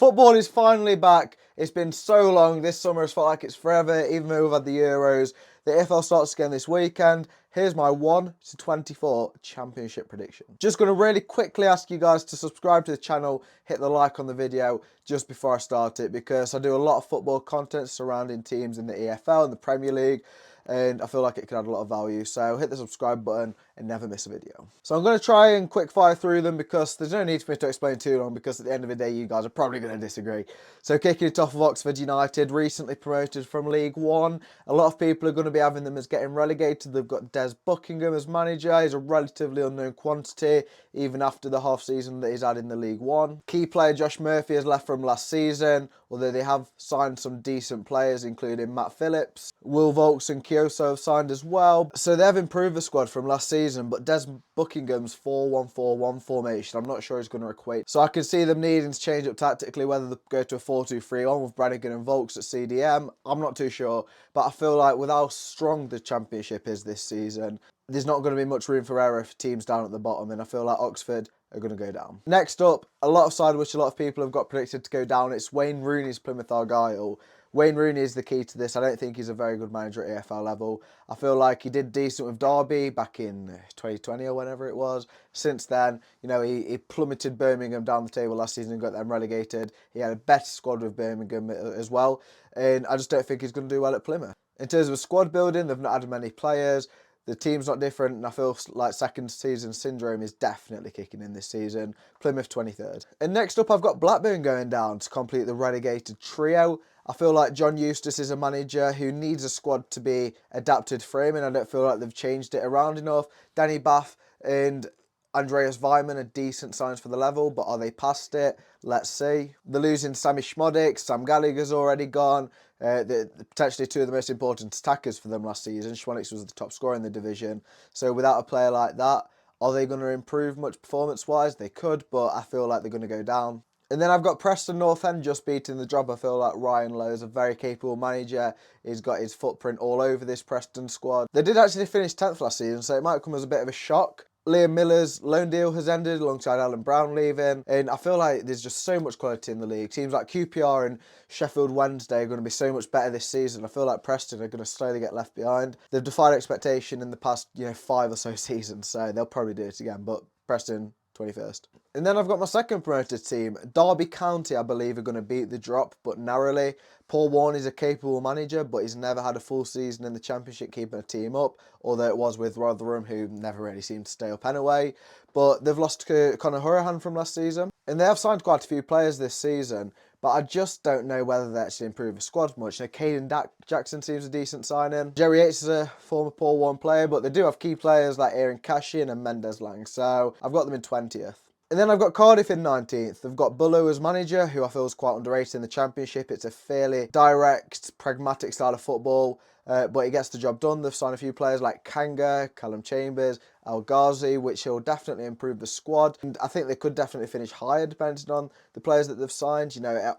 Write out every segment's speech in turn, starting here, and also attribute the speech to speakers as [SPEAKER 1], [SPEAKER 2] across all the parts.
[SPEAKER 1] Football is finally back. It's been so long. This summer has felt like it's forever, even though we've had the Euros. The EFL starts again this weekend. Here's my 1-24 Championship prediction. Just going to really quickly ask you guys to subscribe to the channel, hit the like on the video just before I start it, because I do a lot of football content surrounding teams in the EFL and the Premier League, and I feel like it could add a lot of value. So hit the subscribe button and never miss a video. So I'm going to try and quick fire through them because there's no need for me to explain too long, because at the end of the day you guys are probably going to disagree. So kicking it off with Oxford United, recently promoted from League One. A lot of people are going to be having them as getting relegated. They've got Des Buckingham as manager. He's a relatively unknown quantity even after the half season that he's had in the League One. Key player Josh Murphy has left from last season, although they have signed some decent players including Matt Phillips. Will Volks and Kyoso have signed as well. So they have improved the squad from last season, but Des Buckingham's 4-1-4-1 formation, I'm not sure it's going to equate. So I can see them needing to change up tactically, whether they go to a 4-2-3-1 with Brannigan and Volks at CDM. I'm not too sure, but I feel like with how strong the Championship is this season, there's not going to be much room for error for teams down at the bottom, and I feel like Oxford are going to go down. Next up, a lot of side which a lot of people have got predicted to go down. It's Wayne Rooney's Plymouth Argyle. Wayne Rooney is the key to this. I don't think he's a very good manager at EFL level. I feel like he did decent with Derby back in 2020 or whenever it was. Since then, you know, he plummeted Birmingham down the table last season and got them relegated. He had a better squad with Birmingham as well, and I just don't think he's going to do well at Plymouth. In terms of squad building, they've not had many players. The team's not different, and I feel like second season syndrome is definitely kicking in this season. Plymouth 23rd. And next up, I've got Blackburn going down to complete the relegated trio. I feel like John Eustace is a manager who needs a squad to be adapted for him, and I don't feel like they've changed it around enough. Danny Bath and Andreas Weimann are decent signs for the level, but are they past it? Let's see. They're losing Sammy Schmodic, Sam Gallagher's already gone. They're potentially two of the most important attackers for them last season. Schmodic was the top scorer in the division. So without a player like that, are they going to improve much performance-wise? They could, but I feel like they're going to go down. And then I've got Preston North End just beating the job. I feel like Ryan Lowe is a very capable manager. He's got his footprint all over this Preston squad. They did actually finish 10th last season, so it might come as a bit of a shock. Liam Miller's loan deal has ended alongside Alan Brown leaving, and I feel like there's just so much quality in the league. Teams like QPR and Sheffield Wednesday are going to be so much better this season. I feel like Preston are going to slowly get left behind. They've defied expectation in the past, 5 or so seasons, so they'll probably do it again, but Preston 21st. And then I've got my second promoted team. Derby County, I believe, are going to beat the drop, but narrowly. Paul Warne is a capable manager, but he's never had a full season in the Championship keeping a team up, although it was with Rotherham, who never really seemed to stay up anyway. But they've lost Conor Hourihane from last season, and they have signed quite a few players this season, but I just don't know whether they actually improve the squad much. Caden Jackson seems a decent signing. Jerry Yates is a former Paul Warne player, but they do have key players like Aaron Cashin and Mendes Lang, so I've got them in 20th. And then I've got Cardiff in 19th. They've got Bullough as manager, who I feel is quite underrated in the Championship. It's a fairly direct, pragmatic style of football, but he gets the job done. They've signed a few players like Kanga, Callum Chambers, El Ghazi, which will definitely improve the squad. And I think they could definitely finish higher depending on the players that they've signed.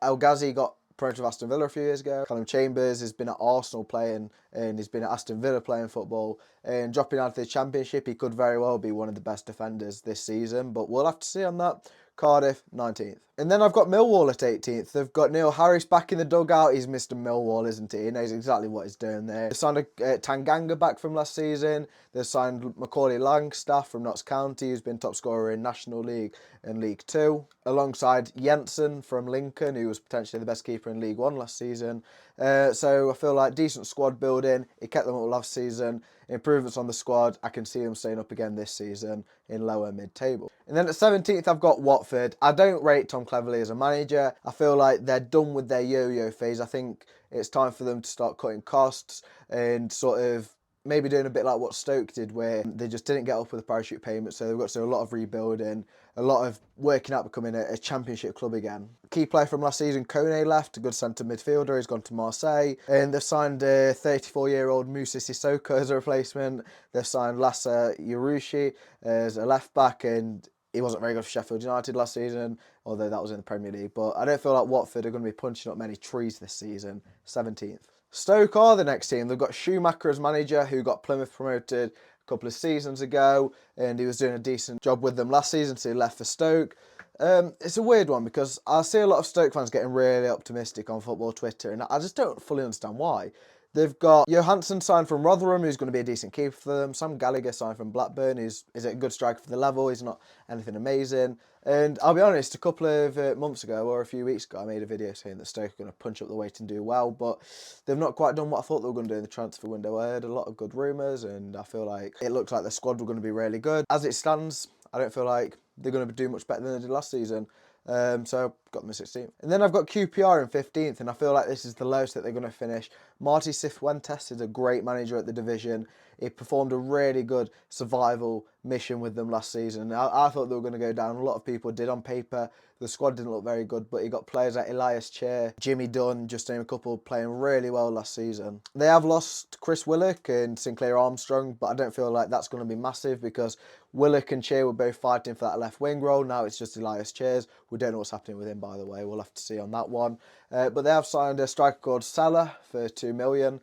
[SPEAKER 1] El Ghazi got promoted to Aston Villa a few years ago. Callum Chambers has been at Arsenal playing, and he's been at Aston Villa playing football. And dropping out of the Championship, he could very well be one of the best defenders this season, but we'll have to see on that. Cardiff, 19th. And then I've got Millwall at 18th. They've got Neil Harris back in the dugout. He's Mr. Millwall, isn't he? He knows exactly what he's doing there. They signed Tanganga back from last season. They've signed Macaulay Langstaff from Notts County, who's been top scorer in National League and League Two, alongside Jensen from Lincoln, who was potentially the best keeper in League One last season. So I feel like decent squad building. It kept them up last season. Improvements on the squad. I can see them staying up again this season in lower mid-table. And then at 17th, I've got Watford. I don't rate Tom Cleverley as a manager. I feel like they're done with their yo-yo phase. I think it's time for them to start cutting costs and sort of maybe doing a bit like what Stoke did, where they just didn't get up with the parachute payment, so they've got to do a lot of rebuilding, a lot of working out becoming a Championship club again. Key player from last season, Kone left, a good centre midfielder. He's gone to Marseille, and they've signed a 34-year-old Moussa Sissoko as a replacement. They've signed Lassa Yurushi as a left back, and he wasn't very good for Sheffield United last season, although that was in the Premier League. But I don't feel like Watford are going to be punching up many trees this season. 17th. Stoke are the next team. They've got Schumacher as manager, who got Plymouth promoted a couple of seasons ago, and he was doing a decent job with them last season, so he left for Stoke. It's a weird one because I see a lot of Stoke fans getting really optimistic on football Twitter, and I just don't fully understand why. They've got Johansson signed from Rotherham, who's going to be a decent keeper for them. Sam Gallagher signed from Blackburn, who's is a good striker for the level. He's not anything amazing. And I'll be honest, a couple of months ago or a few weeks ago, I made a video saying that Stoke are going to punch up the weight and do well, but they've not quite done what I thought they were going to do in the transfer window. I heard a lot of good rumours, and I feel like it looks like the squad were going to be really good. As it stands, I don't feel like they're going to do much better than they did last season. So I've got them at 16th. And then I've got QPR in 15th, and I feel like this is the lowest that they're going to finish. Marty Cifuentes is a great manager at the division. He performed a really good survival mission with them last season. I thought they were going to go down. A lot of people did on paper. The squad didn't look very good, but he got players like Elias Chair, Jimmy Dunn, just to name a couple, playing really well last season. They have lost Chris Willock and Sinclair Armstrong, but I don't feel like that's going to be massive because Willock and Chair were both fighting for that left wing role. Now it's just Elias Chairs. We don't know what's happening with him, by the way. We'll have to see on that one. But they have signed a striker called Salah for $2 million,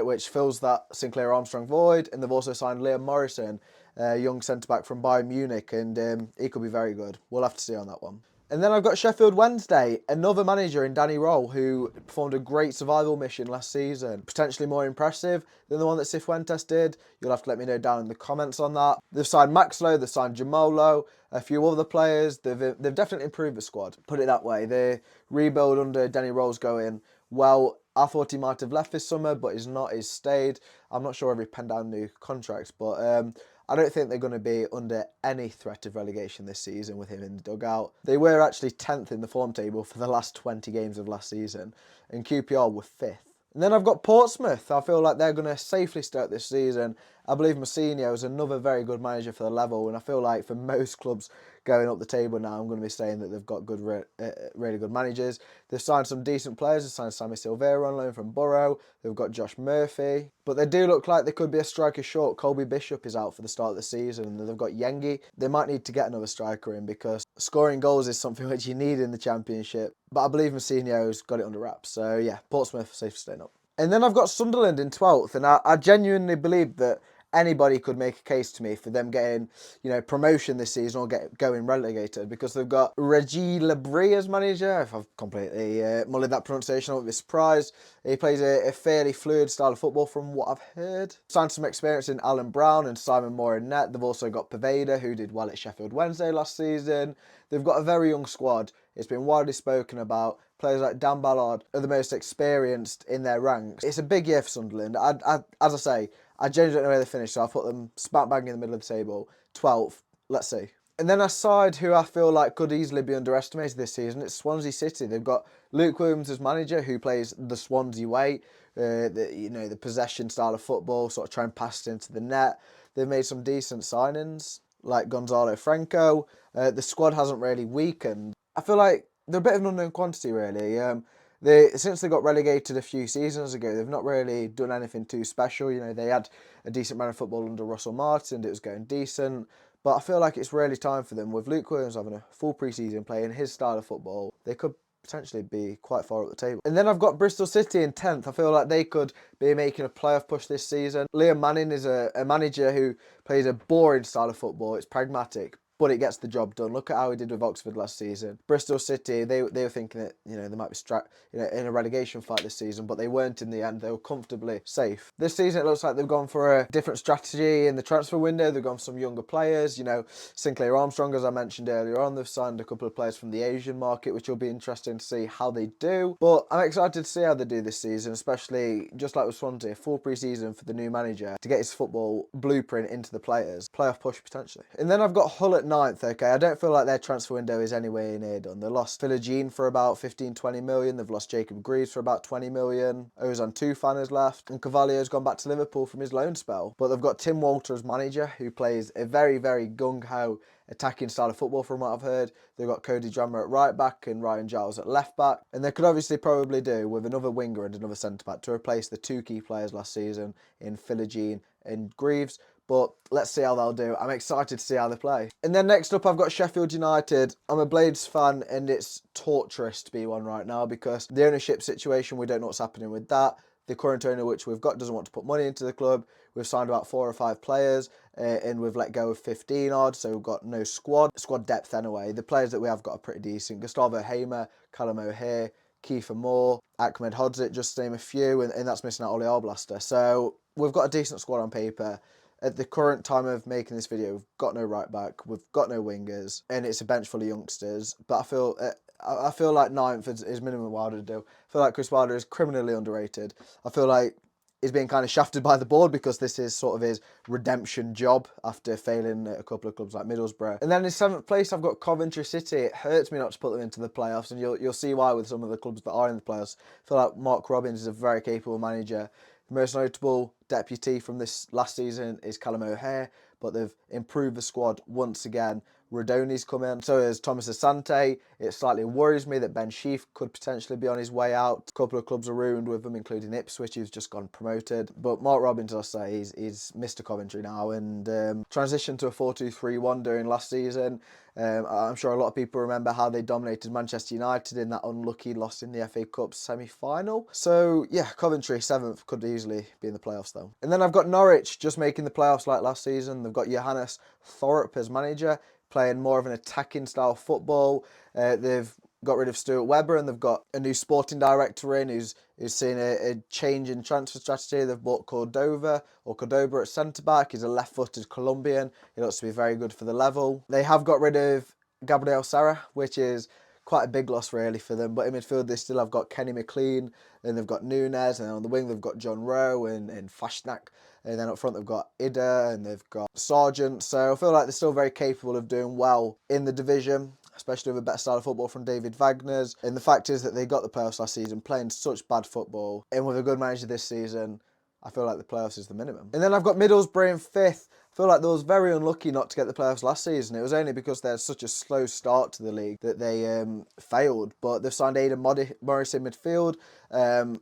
[SPEAKER 1] which fills that Sinclair Armstrong void. And they've also signed Liam Morrison, young centre-back from Bayern Munich, and he could be very good. We'll have to see on that one. And then I've got Sheffield Wednesday, another manager in Danny Roll, who performed a great survival mission last season. Potentially more impressive than the one that Cifuentes did. You'll have to let me know down in the comments on that. They've signed Max Lowe, they've signed Jamal Lowe, a few other players. They've definitely improved the squad, put it that way. The rebuild under Danny Roll's going well. I thought he might have left this summer, but he's not. He's stayed. I'm not sure if he penned down new contracts, but I don't think they're going to be under any threat of relegation this season with him in the dugout. They were actually 10th in the form table for the last 20 games of last season, and QPR were 5th. And then I've got Portsmouth. I feel like they're going to safely start this season. I believe Mousinho is another very good manager for the level, and I feel like for most clubs going up the table now, I'm going to be saying that they've got good, really good managers. They've signed some decent players. They've signed Sammy Silvera on loan from Borough. They've got Josh Murphy. But they do look like they could be a striker short. Colby Bishop is out for the start of the season, and they've got Yengi. They might need to get another striker in because scoring goals is something which you need in the Championship. But I believe Mousinho's got it under wraps. So yeah, Portsmouth safe staying up. And then I've got Sunderland in 12th, and I genuinely believe that anybody could make a case to me for them getting, promotion this season or going relegated because they've got Reggie Lebris as manager. If I've completely mullied that pronunciation, I won't be surprised. He plays a fairly fluid style of football from what I've heard. Signed some experience in Alan Brown and Simon Moore in net. They've also got Poveda, who did well at Sheffield Wednesday last season. They've got a very young squad. It's been widely spoken about. Players like Dan Ballard are the most experienced in their ranks. It's a big year for Sunderland. As I say, I genuinely don't know where they finished, so I'll put them smack bang in the middle of the table. 12th. Let's see. And then a side who I feel like could easily be underestimated this season, it's Swansea City. They've got Luke Williams as manager, who plays the Swansea way, the possession style of football, sort of try and pass it into the net. They've made some decent signings, like Gonzalo Franco. The squad hasn't really weakened. I feel like they're a bit of an unknown quantity, really. Since they got relegated a few seasons ago, they've not really done anything too special. They had a decent run of football under Russell Martin. It was going decent. But I feel like it's really time for them. With Luke Williams having a full pre-season playing his style of football, they could potentially be quite far up the table. And then I've got Bristol City in 10th. I feel like they could be making a playoff push this season. Liam Manning is a manager who plays a boring style of football. It's pragmatic, but it gets the job done. Look at how he did with Oxford last season. Bristol City, they were thinking that they might be in a relegation fight this season, but they weren't in the end. They were comfortably safe. This season, it looks like they've gone for a different strategy in the transfer window. They've gone for some younger players. Sinclair Armstrong, as I mentioned earlier on, they've signed a couple of players from the Asian market, which will be interesting to see how they do. But I'm excited to see how they do this season, especially just like with Swansea, full pre-season for the new manager to get his football blueprint into the players. Playoff push potentially. And then I've got Hull at 9th, okay? I don't feel like their transfer window is anywhere near done. They lost Philogene for about 15-20 million. They've lost Jacob Greaves for about 20 million. Ozan Tufan has left. And Cavalier's gone back to Liverpool from his loan spell. But they've got Tim Walter as manager, who plays a very, very gung-ho attacking style of football from what I've heard. They've got Cody Drammer at right back and Ryan Giles at left back. And they could obviously probably do with another winger and another centre back to replace the two key players last season in Philogene and Greaves. But let's see how they'll do. I'm excited to see how they play. And then next up, I've got Sheffield United. I'm a Blades fan, and it's torturous to be one right now because the ownership situation, we don't know what's happening with that. The current owner, which we've got, doesn't want to put money into the club. We've signed about 4 or 5 players, and we've let go of 15 odd, so we've got no squad depth anyway. The players that we have got are pretty decent. Gustavo Hamer, Callum O'Hare, Kiefer Moore, Ahmed Hodzic, just to name a few, and that's missing out Ollie Arblaster. So we've got a decent squad on paper. At the current time of making this video, we've got no right back, we've got no wingers, and it's a bench full of youngsters. But I feel like ninth is minimum Wilder to do. I feel like Chris Wilder is criminally underrated. I feel like he's being kind of shafted by the board because this is sort of his redemption job after failing at a couple of clubs like Middlesbrough. And then in 7th place, I've got Coventry City. It hurts me not to put them into the playoffs, and you'll see why with some of the clubs that are in the playoffs. I feel like Mark Robbins is a very capable manager. The most notable deputy from this last season is Callum O'Hare, but they've improved the squad once again. Rodoni's come in, so is Thomas Asante. It slightly worries me that Ben Sheaf could potentially be on his way out. A couple of clubs are ruined with him, including Ipswich, who's just gone promoted. But Mark Robbins, I'll say, he's Mr. Coventry now, and transitioned to a 4-2-3-1 during last season. I'm sure a lot of people remember how they dominated Manchester United in that unlucky loss in the FA Cup semi-final. So yeah, Coventry 7th could easily be in the playoffs though. And then I've got Norwich just making the playoffs like last season. They've got Johannes Thorup as manager, playing more of an attacking style football. They've got rid of Stuart Webber, and they've got a new sporting director in who's seen a change in transfer strategy. They've bought Cordoba at centre-back. He's a left-footed Colombian. He looks to be very good for the level. They have got rid of Gabriel Serra, which is quite a big loss really for them. But in midfield, they still have got Kenny McLean, and they've got Nunes, and on the wing, they've got John Rowe and Fashnak. And then up front, they've got Ida and they've got Sargent. So I feel like they're still very capable of doing well in the division, especially with a better style of football from David Wagner's. And the fact is that they got the playoffs last season playing such bad football. And with a good manager this season, I feel like the playoffs is the minimum. And then I've got Middlesbrough in 5th. I feel like they was very unlucky not to get the playoffs last season. It was only because they had such a slow start to the league that they failed. But they've signed Aidan Morris in midfield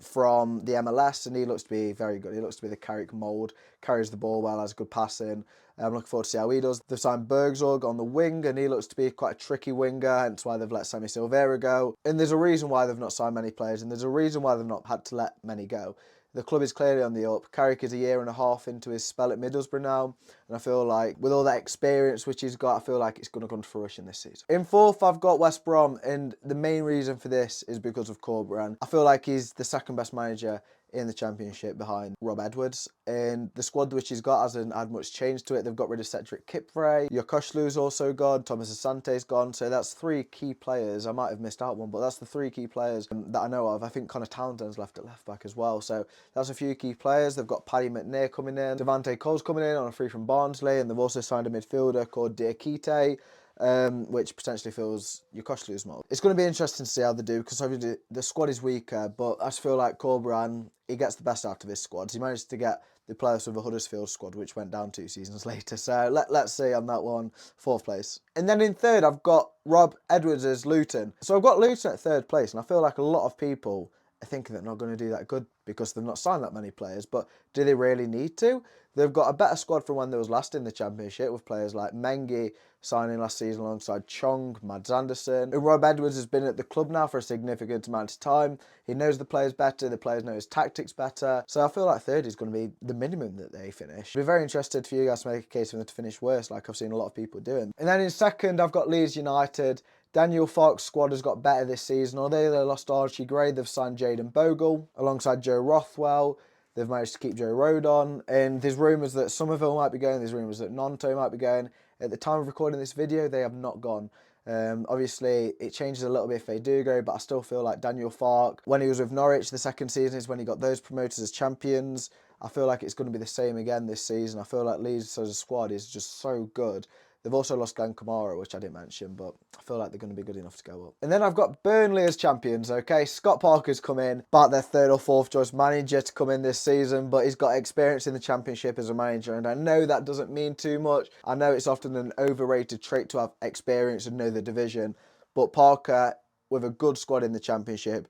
[SPEAKER 1] from the MLS, and he looks to be very good. He looks to be the Carrick mould, carries the ball well, has good passing. I'm looking forward to see how he does. They've signed Bergzorg on the wing, and he looks to be quite a tricky winger, hence why they've let Sammy Silveira go. And there's a reason why they've not signed many players, and there's a reason why they've not had to let many go. The club is clearly on the up. Carrick is a year and a half into his spell at Middlesbrough now, and I feel like with all that experience which he's got, I feel like it's going to come to fruition this season. In 4th, I've got West Brom, and the main reason for this is because of Corberan. I feel like he's the second best manager in the Championship behind Rob Edwards, and the squad which he's got hasn't had much change to it. They've got rid of Cedric Kipre, Yokoshlu's also gone, Thomas Asante's gone, so that's 3 key players. I might have missed out one, but that's the 3 key players that I know of. I think Connor Townsend's left at left back as well, so that's a few key players. They've got Paddy McNair coming in, Devante Cole's coming in on a free from Barnsley, and they've also signed a midfielder called Diakite, which potentially fills Yokoshlu's mould. It's going to be interesting to see how they do, because obviously the squad is weaker, but I just feel like Corberan, he gets the best out of his squad. He managed to get the playoffs with a Huddersfield squad, which went down 2 seasons later. So let's see on that one. 4th place. And then in 3rd, I've got Rob Edwards as Luton. So I've got Luton at 3rd place, and I feel like a lot of people are thinking they're not going to do that good because they've not signed that many players. But do they really need to? They've got a better squad from when they was last in the Championship, with players like Mengi signing last season alongside Chong, Mads Anderson. And Rob Edwards has been at the club now for a significant amount of time. He knows the players better, the players know his tactics better. So I feel like 3rd is going to be the minimum that they finish. I'd be very interested for you guys to make a case for them to finish worse, like I've seen a lot of people doing. And then in 2nd, I've got Leeds United. Daniel Farke's squad has got better this season. Although they lost Archie Gray, they've signed Jayden Bogle alongside Joe Rothwell. They've managed to keep Joe Rodon. And there's rumours that Somerville might be going. There's rumours that Nonto might be going. At the time of recording this video, they have not gone. Obviously, it changes a little bit if they do go, but I still feel like Daniel Farke, when he was with Norwich the 2nd season, is when he got those promoted as champions. I feel like it's going to be the same again this season. I feel like Leeds as a squad is just so good. They've also lost Glenn Kamara, which I didn't mention, but I feel like they're going to be good enough to go up. And then I've got Burnley as champions, okay? Scott Parker's come in, about their 3rd or 4th choice manager to come in this season, but he's got experience in the Championship as a manager, and I know that doesn't mean too much. I know it's often an overrated trait to have experience and know the division, but Parker, with a good squad in the Championship,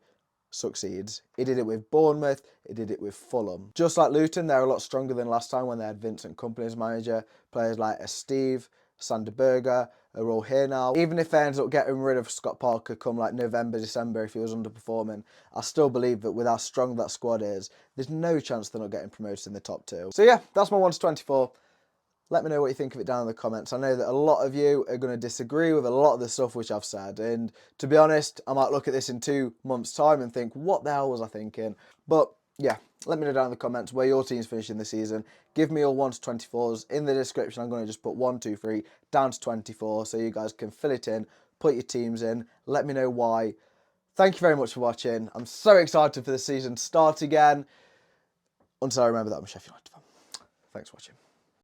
[SPEAKER 1] succeeds. He did it with Bournemouth, he did it with Fulham. Just like Luton, they're a lot stronger than last time when they had Vincent Kompany as manager. Players like Steve, Sander Berger, are all here now. Even if they ended up getting rid of Scott Parker come like November, December, if he was underperforming, I still believe that with how strong that squad is, there's no chance they're not getting promoted in the top 2. So yeah, that's my 1 to 24. Let me know what you think of it down in the comments. I know that a lot of you are going to disagree with a lot of the stuff which I've said. And to be honest, I might look at this in 2 months' time and think, what the hell was I thinking? But yeah, let me know down in the comments where your team's finishing this season. Give me your 1 to 24s. In the description, I'm going to just put 1, 2, 3 down to 24 so you guys can fill it in, put your teams in. Let me know why. Thank you very much for watching. I'm so excited for the season to start again. Until I remember that I'm a Sheffield United fan. Thanks for watching.